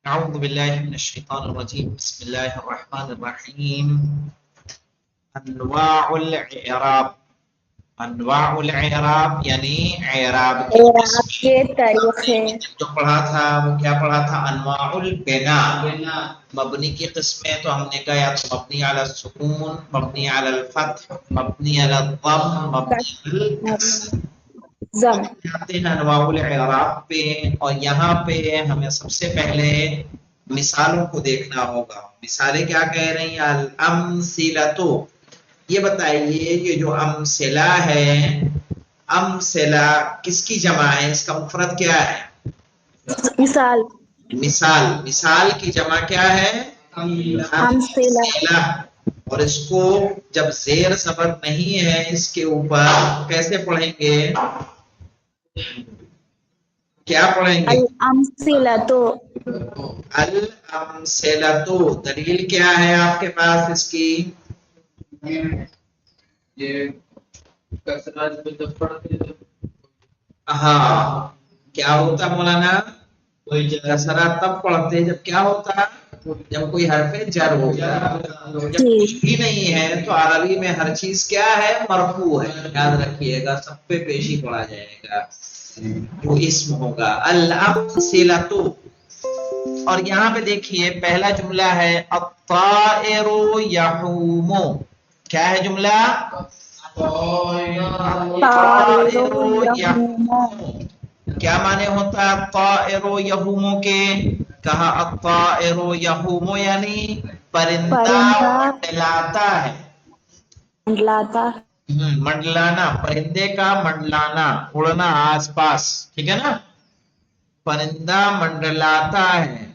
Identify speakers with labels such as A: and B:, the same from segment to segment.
A: أعوذ بالله من الشيطان الرجيم بسم الله الرحمن الرحيم أنواع الإعراب انواع الإعراب یعنی اعراب کی
B: اعراب
A: قسمیں.
B: کے طریقے.
A: جو پڑھا تھا وہ کیا پڑھا تھا؟ انواع البنا، مبنی کی قسمیں. تو ہم نے کہا یا تو مبنی علی السکون، مبنی علی الفتح، مبنی علی الضم، مبنی علی الکسر.
B: زم
A: جاتے ہیں انواع الاعراب پہ، اور یہاں پہ ہمیں سب سے پہلے مثالوں کو دیکھنا ہوگا. مثالیں کیا کہہ رہی ہیں؟ الامثلۃ. یہ بتائیے کہ جو امثلہ ہے، امثلہ کس کی جمع ہے؟ اس کا مفرد کیا ہے؟
B: مثال.
A: مثال. مثال کی جمع کیا ہے؟
B: امثلہ.
A: امثلہ. اور اس کو جب زیر زبر نہیں ہے اس کے اوپر کیسے پڑھیں گے؟ کیا پڑھیں گے؟
B: الامثلۃ.
A: الامثلۃ. دلیل کیا ہے آپ کے پاس اس کی؟ ہاں، کیا ہوتا مولانا؟ کسرہ تب پڑھتے جب کیا ہوتا؟ جب کوئی حرف جر ہوتا. جب کچھ بھی نہیں ہے تو عربی میں ہر چیز کیا ہے؟ مرفوع ہے. یاد رکھیے گا، سب پہ پیشی پڑھا جائے گا. وہ اسم ہوگا الامثلۃ. اور یہاں پہ دیکھیے پہلا جملہ ہے الطائر یحوم. کیا ہے جملہ؟
B: طائر
A: الطائر
B: یحوم.
A: یحوم. کیا معنی ہوتا ہے الطائر یحوم کے؟ کہا الطائر یحوم یعنی پرندہ
B: پرندہ
A: منڈلاتا ہے.
B: منڈلاتا.
A: منڈلانا، پرندے کا منڈلانا، اڑنا آس پاس. ٹھیک ہے نا؟ پرندہ منڈلاتا ہے.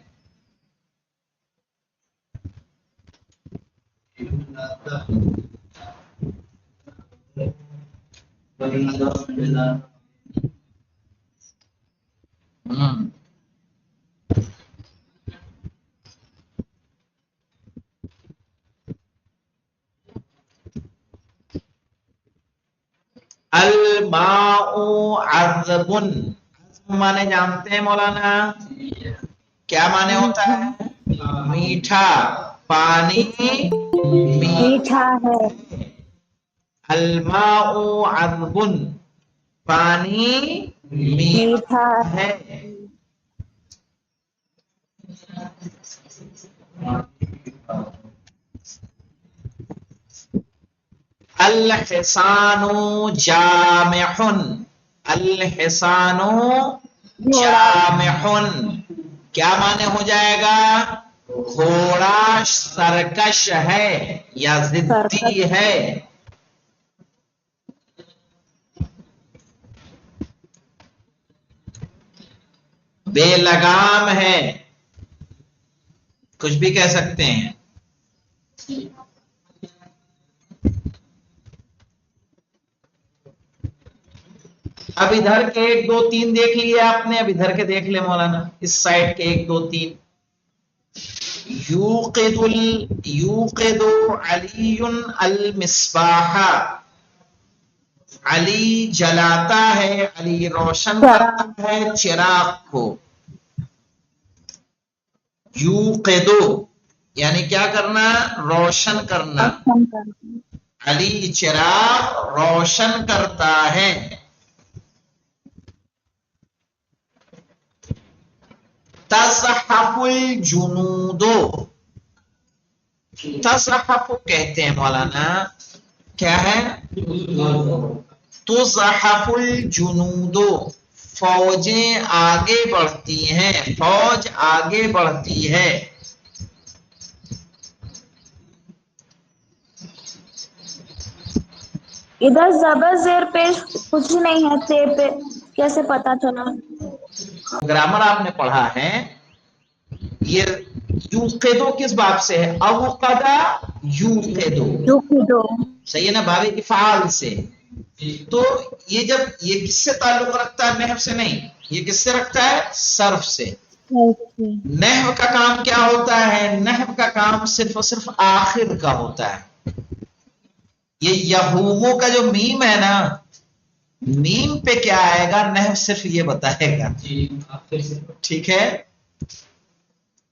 A: الماء عذب. مانے جانتے ہیں مولانا؟ کیا معنی ہوتا ہے؟ میٹھا. پانی
B: میٹھا ہے.
A: الماء عذب. پانی
B: میٹھا
A: میٹھا ہے. الحصان جامح. الحصان
B: گھوڑا.
A: جامح. کیا معنی ہو جائے گا؟ گھوڑا سرکش ہے یا
B: سرکش.
A: ضدی ہے. بے لگام ہے. کچھ بھی کہہ سکتے ہیں. اب ادھر کے 1 2 3 دیکھ لیے آپ نے. اب ادھر کے دیکھ لے مولانا، اس سائڈ کے 1 2 3. یوقد علی المصباح. علی جلاتا ہے، علی روشن کرتا
B: چراغ.
A: ہے چراغ کو. یوقد یعنی کیا کرنا؟ روشن کرنا.
B: روشن کرنا.
A: علی چراغ روشن کرتا ہے. تزحف الجنود. تزحف کہتے ہیں مولانا، کیا ہے؟ تزحف الجنود. فوجیں آگے بڑھتی ہیں، فوج آگے بڑھتی ہے.
B: ادھر زبر زیر پیش کچھ نہیں ہے. تے پہ کیسے پتا چلا؟
A: گرامر آپ نے پڑھا ہے. یہ یوقدو کس باب سے ہے؟ اوقدا یوقدو.
B: یوقدو.
A: صحیح ہے نا؟ باب افعال سے. تو یہ جب یہ کس سے تعلق رکھتا ہے؟ نحو سے نہیں. یہ کس سے رکھتا ہے؟ صرف سے. نحو کا کام کیا ہوتا ہے؟ نحو کا کام صرف اور صرف آخر کا ہوتا ہے. یہ یہومو کا جو میم ہے نا، میم پہ کیا آئے گا؟ نحو صرف یہ بتائے گا. ٹھیک ہے.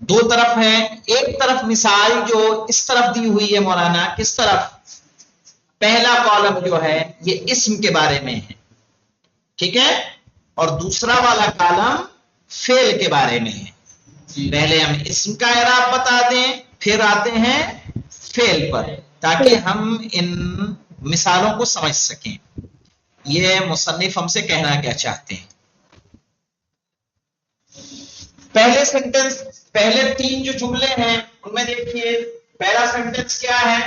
A: دو طرف ہیں، ایک طرف مثال جو اس طرف دی ہوئی ہے مولانا، کس طرف؟ پہلا کالم جو ہے یہ اسم کے بارے میں ہے، ٹھیک ہے، اور دوسرا والا کالم فعل کے بارے میں ہے۔ پہلے ہم اسم کا اعراب بتا دیں، پھر آتے ہیں فعل پر، تاکہ ہم ان مثالوں کو سمجھ سکیں یہ مصنف ہم سے کہنا کیا چاہتے ہیں۔ پہلے سینٹنس، پہلے تین جو جملے ہیں ان میں دیکھیے، پہلا سینٹنس کیا ہے؟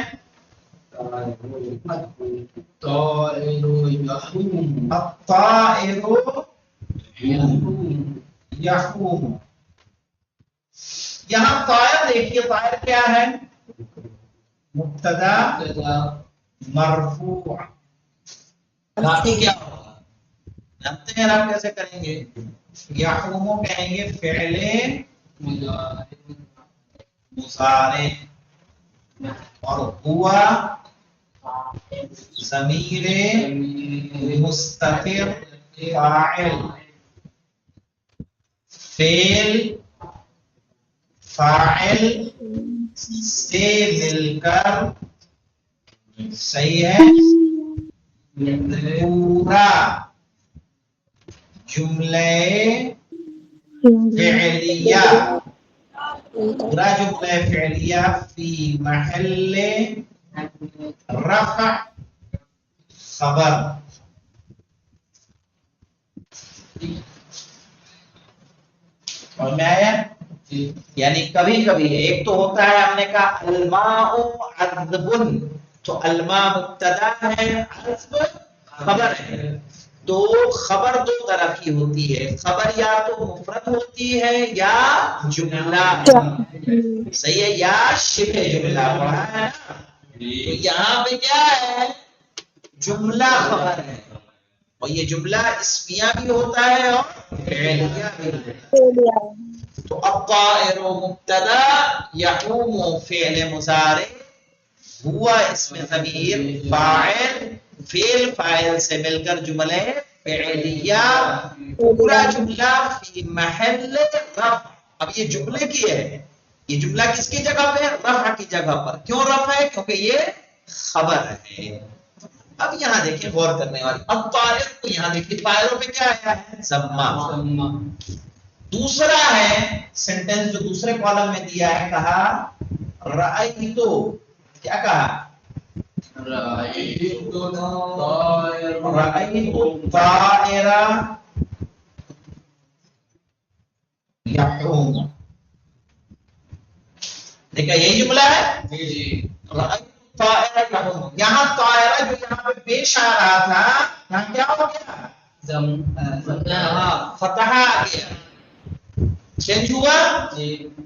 A: الطائر یحوم۔ یہاں طائر دیکھیے، طائر کیا ہے؟ مبتدا مرفوع۔ باقی کیا ہوگا؟ جانتے ہیں آپ کیسے کریں گے؟ یحوم کہیں گے فعل مضارع، اور ہوا ضمیر مستتر فاعل، فعل فاعل سے مل کر، صحیح ہے، پورا جملہ فعلیہ، پورا جملہ فعلیہ فی محل رفع خبر۔ اور میں آیا، یعنی کبھی کبھی ایک تو ہوتا ہے، ہم نے کہا الماء عذب، تو الماء مبتدا ہے، عذب خبر ہے، تو خبر دو طرح کی ہوتی ہے، خبر یا تو مفرد ہوتی ہے یا جملہ، صحیح ہے، یا شبہ جملہ، پڑھا ہے نا؟ تو یہاں پہ کیا ہے؟ جملہ خبر ہے، اور یہ جملہ اسمیہ بھی ہوتا ہے اور فعلیہ بھی ہوتا ہے۔ تو الطائر مبتدا، یحوم فعل مضارع، ہوا اسم ضمیر، فاعل فعل فاعل سے مل کر جملے فعلیہ، پورا جملہ فی محل رفع۔ اب یہ جملے کی ہے، یہ جملہ کس کی جگہ پہ؟ رفع کی جگہ پر۔ کیوں رفع ہے؟ کیونکہ یہ خبر ہے۔ اب یہاں دیکھیں غور کرنے والی، اب طائر کو یہاں دیکھیں، طائروں پہ کیا آیا ہے؟ ضمہ۔ دوسرا ہے سینٹنس جو دوسرے کالم میں دیا ہے، کہا رأیت، کیا کہا؟ رأیت الطائر یحوم۔ دیکھا یہی جملہ ہے، رأیت الطائر یحوم۔ یہاں طائرہ جو یہاں پہ پیش آ رہا تھا، یہاں کیا ہو گیا؟ فتح آ گیا، چینج ہوا۔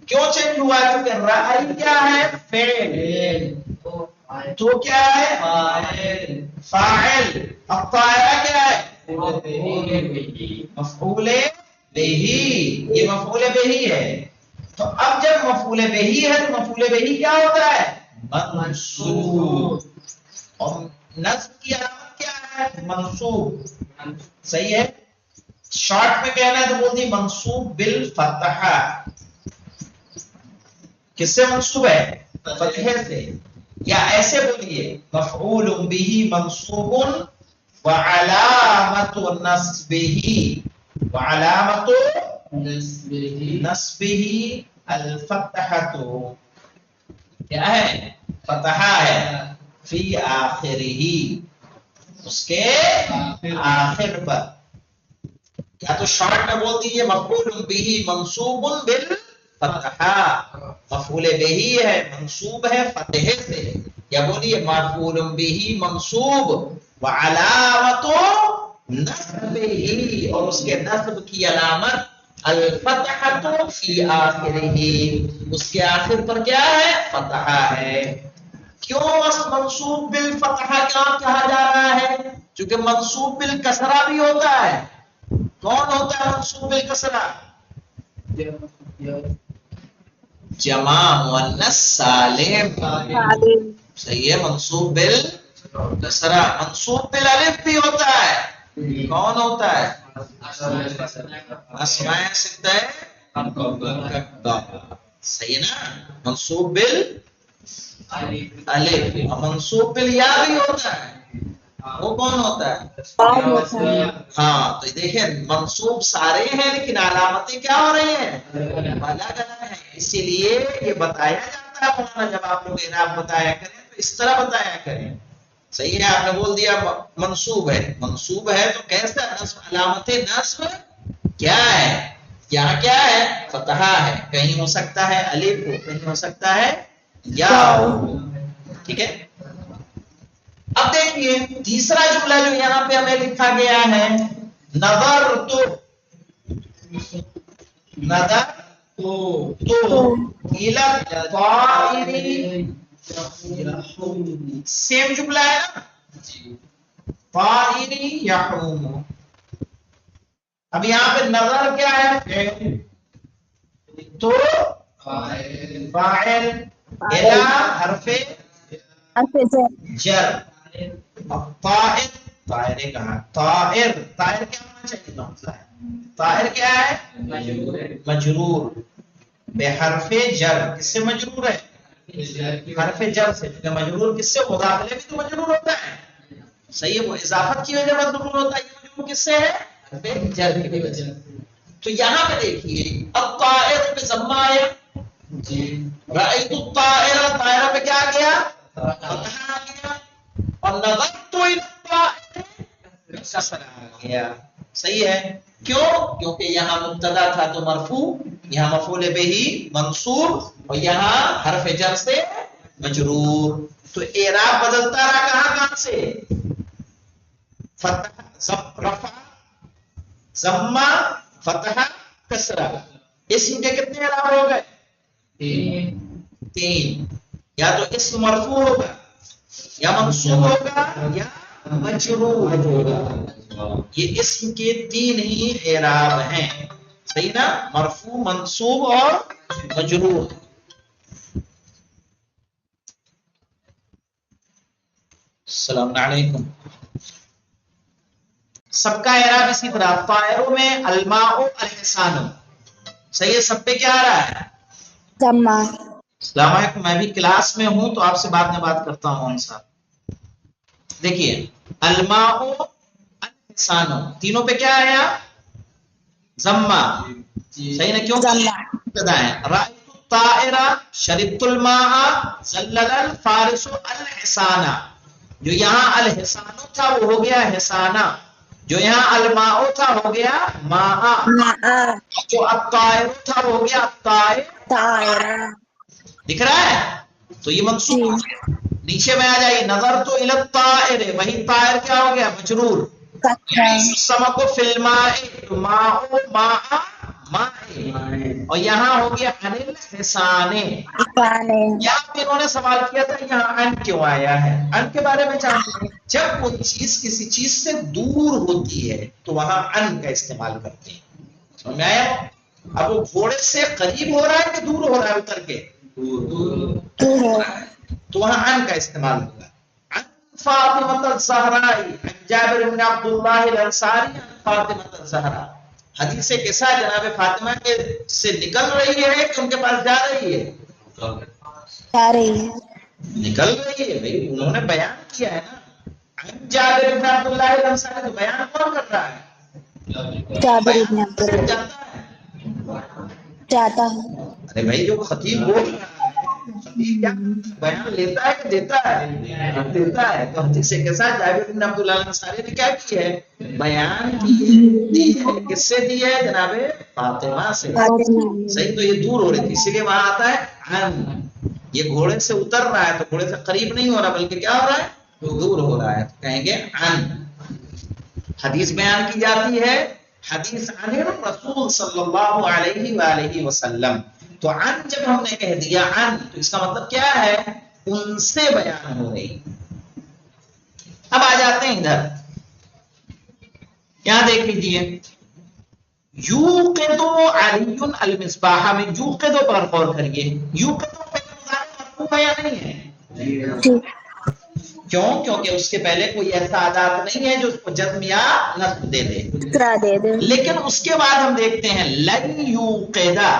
A: کیوں چینج ہوا؟ کیونکہ رأی کیا ہے؟ فعل، تو کیا ہے؟ فاعل۔ الطائرہ کیا ہے؟ مفعول بہی، یہ مفعول بہی ہے۔ تو اب جب مفعول بہی ہے تو مفعول بہی کیا ہوتا ہے؟ منصوب، اور نصب کی علامت کیا ہے؟ منصوب، صحیح ہے۔ شارٹ میں کہنا ہے تو بولتی منصوب بالفتحہ۔ کس سے منصوب ہے؟ فتحے سے، یا ایسے بولیے مفعول بہ منصوب وعلامت نصبہ، وعلامت نصبہ الفتحۃ، کیا ہے؟ فتحہ ہے، فی آخرہ، اس کے آخر پر۔ یا تو شارٹ میں بول دیجئے مفعول بہ منصوب بالفتحہ، مفعول بہی ہے، منصوب ہے فتحے سے، یا بولیے مفعول بہ منصوب وعلامت نصبہ، اور اس کے نصب کی علامت الفتحۃ فی آخرہ، اس کے آخر پر کیا ہے؟ فتحہ ہے۔ کیوں منصوب بالفتحہ کیا کہا جا رہا ہے؟ چونکہ منصوب بالکسرہ بھی ہوتا ہے۔ کون ہوتا ہے منصوب بالکسرہ؟ جمع مؤنث سالم، صحیح ہے، منصوب بالکسرہ۔ منصوب بالالف بھی ہوتا ہے، کون ہوتا ہے؟ اسماء ستہ مکبرہ۔ صحیح نا, منصوب بال الف اور منصوب بال یا بھی ہوتا ہے. وہ کون ہوتا ہے؟
B: اور ہوتا ہے.
A: ہاں تو دیکھیں منصوب سارے ہیں لیکن علامتیں کیا ہو رہی ہیں؟ الگ الگ ہیں. اسی لیے یہ بتایا جاتا ہے مولانا, جب آپ لوگ اعراب بتایا کریں تو اس طرح بتایا کریں. صحیح ہے, آپ نے بول دیا منصوب ہے, منصوب ہے تو کیسا نصب, علامت نصب کیا ہے؟ یہاں کیا ہے؟ فتحہ ہے, کہیں ہو سکتا ہے الف ہو, کہیں ہو سکتا ہے یا ہو. ٹھیک ہے. اب دیکھیے تیسرا جملہ جو یہاں پہ ہمیں لکھا گیا ہے, نظر تو, نظر تو سیم جملہ ہے نا, طائری یحوم. اب یہاں پہ نظر کیا ہے؟ تو فاعل الى حرف جر. طائر, طائر کہاں, طائر, طائر کیا ہونا چاہیے تھا؟ طائر کیا ہے؟ مجرور بے حرف جر. کس سے مجرور ہے؟ حرف جر سے. مجرور کس سے؟ مداخلے بھی تو مجرور ہوتا ہے. صحیح ہے, وہ اضافت کی وجہ مجرور ہوتا ہے. یہ مجرور کس سے ہے؟ حرف جر کی وجہ. تو یہاں پہ دیکھیے الطائر پہ ضمہ آیا, رأیت الطائر, طائرہ پہ کیا آ گیا؟ فتحہ آ گیا. اور نظرت الى الطائر کسرہ آ گیا. صحیح ہے. کیوں؟ کیونکہ یہاں مبتدا تھا تو مرفوع, یہاں مفعول بہ منصوب اور یہاں حرف جر سے مجرور. تو اعراب بدلتا رہا کہاں سے؟ فتح, رفع, ضمہ, فتح, کسرہ. اسم کے کتنے اعراب ہو گئے؟ تین. یا تو اسم مرفوع ہوگا, یا منصوب ہوگا, یا مجرور ہوگا. یہ اسم کے تین ہی اعراب ہیں. صحیح نا, مرفوع, منصوب اور مجرور. السلام علیکم. سب کا اعراب اسی طرح, طائروں میں الماء الحسان. صحیح ہے, سب پہ کیا آ رہا ہے؟
B: ضمہ.
A: السلام علیکم. میں بھی کلاس میں ہوں تو آپ سے بعد میں بات کرتا ہوں صاحب. دیکھیے الماء الحسان, تینوں پہ کیا آیا؟ ضمہ. صحیح نا, کیوں ابتدا ہے. رأیت الطائر, شربت الماء, زلل الفارس الحسان. جو یہاں الحسان تھا وہ ہو گیا حسانہ, جو یہاں الماء تھا ہو گیا ماء, جو الطائر تھا وہ ہو گیا الطائر. دکھ رہا ہے؟ تو یہ منصوب. نیچے میں آ جائیے, نظر تو الی الطائر, وہی طائر کیا ہو گیا؟ مجرور. سمک فی الماء, ماء ماء ماء. اور یہاں ہو گیا عن الحسان. یہاں پہ انہوں نے سوال کیا تھا یہاں ان کیوں آیا ہے؟ ان کے بارے میں جانتے ہیں. جب کوئی چیز کسی چیز سے دور ہوتی ہے تو وہاں ان کا استعمال کرتے ہیں. سمجھ میں آیا؟ اب وہ گھوڑے سے قریب ہو رہا ہے کہ دور ہو رہا ہے اتر کے؟ تو وہاں ان کا استعمال ہوگا. عن فاطمۃ الزہراء عن جابر بن عبد اللہ الانصاری عن فاطمۃ الزہراء. حدیث کیسا جناب فاطمہ کے سے نکل رہی ہے کہ ان کے پاس جا رہی ہے؟
B: جا رہی ہے.
A: نکل رہی ہے بھائی, انہوں نے بیان کیا ہے نا. عن جابر بن عبد اللہ الانصاری, تو بیان کون کر رہا ہے؟
B: جابر بن عبد
A: بیان
B: اللہ
A: جاتا ہے.
B: جاتا ہے.
A: ارے بھائی جو خطیب بول رہا ہے, خطیب کیا بیان لیتا ہے کہ دیتا ہے؟ دیتا ہے. تو حدیث کے ساتھ جابر بن عبد اللہ الانصاری نے کیا کی ہے؟ بیان دی ہے. کس سے دی ہے؟ جناب فاطمہ سے. صحیح, تو یہ دور ہو رہی تھی اسی لیے وہاں آتا ہے ان. یہ گھوڑے سے اتر رہا ہے تو گھوڑے سے قریب نہیں ہو رہا بلکہ کیا ہو رہا ہے؟ دور ہو رہا ہے. تو کہیں گے ان. حدیث بیان کی جاتی ہے, حدیث عن رسول صلی اللہ علیہ وآلہ وسلم. تو عن جب ہم نے کہہ دیا عن, تو اس کا مطلب کیا ہے؟ ان سے بیان ہو رہی. اب آ جاتے ہیں ادھر, یہاں دیکھ لیجیے. یوقد علی المصباح میں یوقد پر غور کریے. یوقد مرفوع ہے یا نہیں ہے؟ کیوں؟ کیونکہ اس کے پہلے کوئی ایسا عادات نہیں ہے جو اس کو جزم یا نصب دے دے.
B: دے دے.
A: لیکن اس کے بعد ہم دیکھتے ہیں لن یوقدا.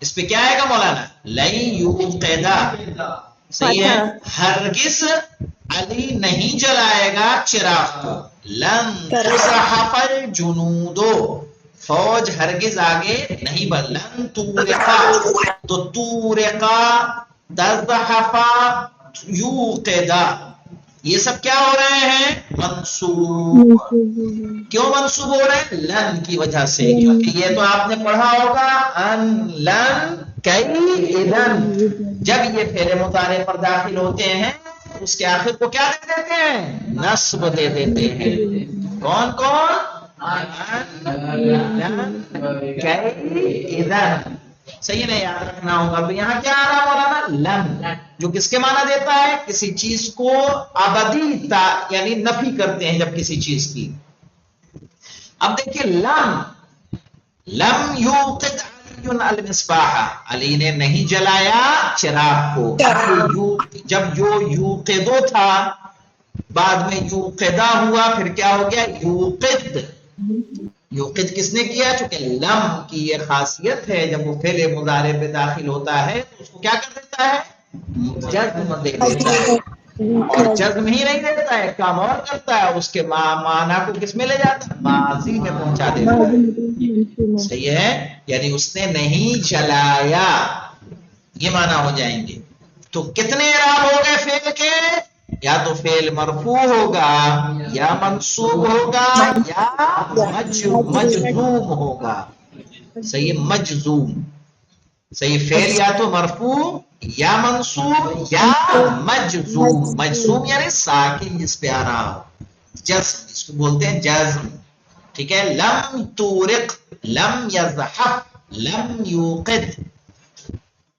A: اس پہ کیا آئے گا مولانا؟ لن یوقدا، صحیح ہے، ہرگز علی نہیں جلائے گا چراغ کو، لن تزحف الجنود، فوج ہرگز آگے نہیں بڑھ، لن تورقا، تو تورقا، تزحفا، یوقدا، یہ سب کیا ہو رہے ہیں؟ منصوب. کیوں منصوب ہو رہے ہیں؟ لن کی وجہ سے، کیونکہ یہ تو آپ نے پڑھا ہوگا ان لن کئی اذن، جب یہ فعل مضارع پر داخل ہوتے ہیں اس کے آخر کو کیا دے دیتے ہیں؟ نصب دے دیتے ہیں. کون کون؟ ان لن کئی اذن، صحیح نہیں یاد رکھنا ہوگا. تو یہاں کیا آ رہا مولانا؟ لن، جو کس کے معنی دیتا ہے؟ کسی چیز کو ابدی تا یعنی نفی کرتے ہیں جب کسی چیز کی. اب دیکھیے لم یوقد علی المصباح، علی نے نہیں جلایا چراغ کو. جب جو یوقدو تھا بعد میں یوقدا ہوا، پھر کیا ہو گیا؟ یوقد. یوقد کس نے کیا؟ چونکہ لم کی یہ خاصیت ہے، جب وہ فعل مضارع پہ داخل ہوتا ہے تو اس کو کیا کر دیتا ہے؟ جزم دے دیتا ہے. اور جزم ہی نہیں دیتا ہے، کام اور کرتا ہے، اس کے معنی کو کس میں لے جاتا ہے؟ ماضی میں پہنچا دیتا ہے. صحیح ہے، یعنی اس نے نہیں جلایا، یہ معنی ہو جائیں گے. تو کتنے اعراب ہو گئے فعل کے؟ یا تو فعل مرفوع ہوگا، یا منصوب ہوگا، یا مجزوم ہوگا. صحیح، مجزوم. صحیح، فعل یا تو مرفوع یا منصوب یا مجزوم. مجزوم یعنی ساکن جس پہ آ رہا ہو، جزم، اس کو بولتے ہیں جزم. ٹھیک ہے، لم تورق، لم یزحف، لم یوقد.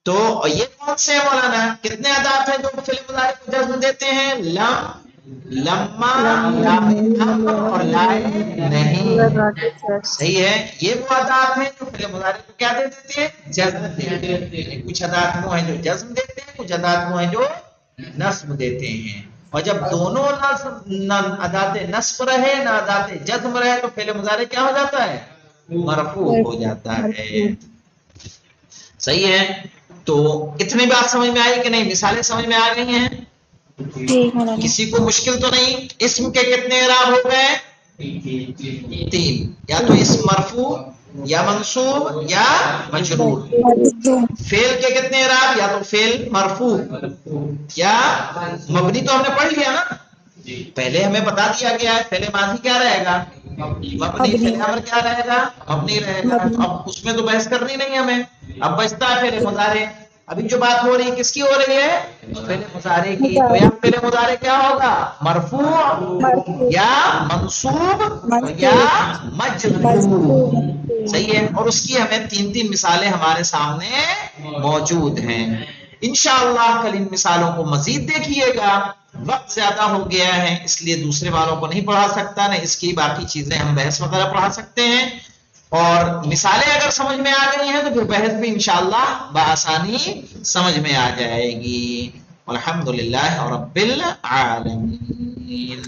A: تو یہ کون سے ہیں مولانا؟ کتنے ادات ہیں جو فعل مضارع کو جزم دیتے ہیں؟ لم، لما، لم اور لائے نہیں. صحیح ہے، یہ وہ ادات ہیں جو فعل مضارع کو کیا دے دیتے ہیں؟ جزم دیتے ہیں. کچھ ادات وہ ہیں جو جزم دیتے ہیں، کچھ ادات وہ ہیں جو نصب دیتے ہیں. اور جب دونوں ادات نصب رہے نہ ادات جزم رہے تو فعل مضارع کیا ہو جاتا ہے؟ مرفوع ہو جاتا ہے. صحیح ہے، تو اتنی بات سمجھ میں آئی کہ نہیں؟ مثالیں سمجھ میں آ گئی ہیں؟ کسی کو مشکل تو نہیں؟ اسم کے کتنے اعراب ہو گئے؟ 3، یا تو اسم مرفوع یا منصوب یا مجرور. فعل کے کتنے اعراب؟ یا تو فعل مرفوع یا مبنی. تو ہم نے پڑھ لیا نا، پہلے ہمیں بتا دیا گیا ہے فعل ماضی کیا رہے گا؟ مبنی. فعل امر کیا رہے گا؟ مبنی رہے گا. اب اس میں تو بحث کرنی نہیں ہمیں. اب بچتا ہے فعل مضارع. ابھی جو بات ہو رہی ہے کس کی ہو رہی ہے؟ فعل مضارع کی. تو یہاں فعل مضارع کیا ہوگا؟ مرفوع یا منصوب یا مجزوم. صحیح ہے، اور اس کی ہمیں 3 مثالیں ہمارے سامنے موجود ہیں. انشاءاللہ کل ان مثالوں کو مزید دیکھیے گا. وقت زیادہ ہو گیا ہے اس لیے دوسرے والوں کو نہیں پڑھا سکتا، نہ اس کی باقی چیزیں ہم بحث وغیرہ پڑھا سکتے ہیں. اور مثالیں اگر سمجھ میں آ گئی ہیں تو پھر بحث بھی انشاءاللہ بآسانی سمجھ میں آ جائے گی. الحمدللہ رب العالمین.